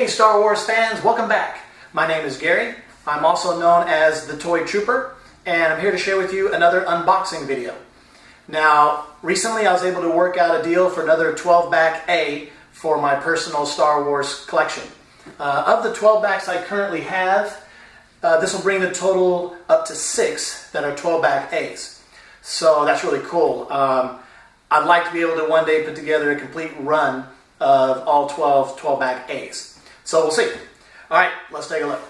Hey Star Wars fans, welcome back. My name is Gary. I'm also known as the Toy Trooper, and I'm here to share with you another unboxing video. Now, recently I was able to work out a deal for another 12-back A for my personal Star Wars collection. Of the 12 backs I currently have, this will bring the total up to 6 that are 12-back A's. So that's really cool. I'd like to be able to one day put together a complete run of all 12-back A's. So we'll see. All right, let's take a look.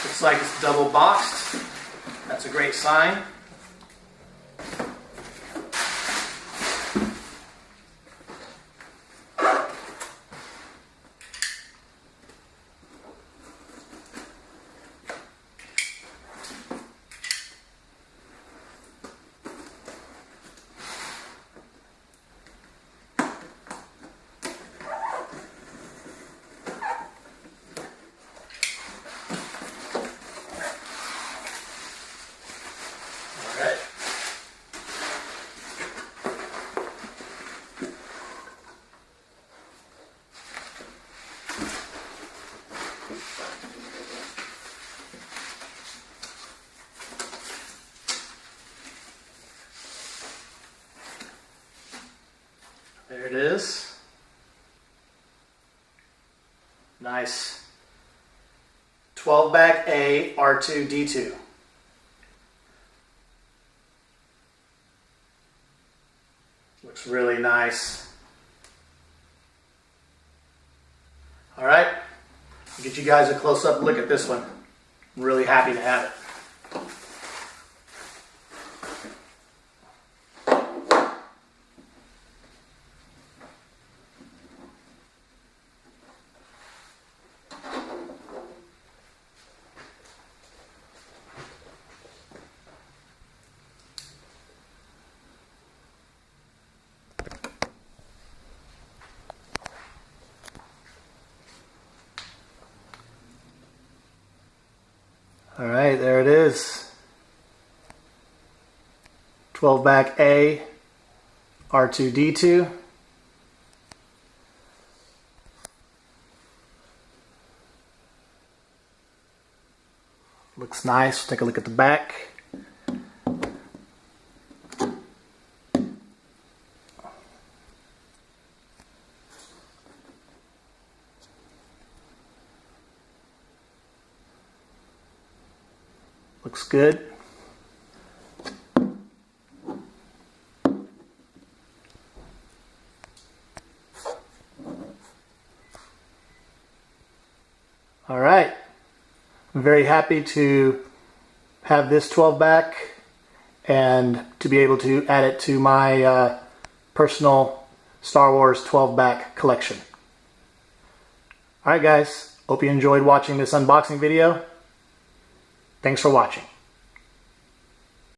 Looks like it's double boxed. That's a great sign. There it is. Nice 12-back A R2-D2. Looks really nice. All right, I'll get you guys a close-up look at this one. I'm really happy to have it. All right, there it is. 12-back A, R2-D2. Looks nice. Take a look at the back. Looks good. All right. I'm very happy to have this 12-back and to be able to add it to my personal Star Wars 12-back collection. All right, guys. Hope you enjoyed watching this unboxing video. Thanks for watching.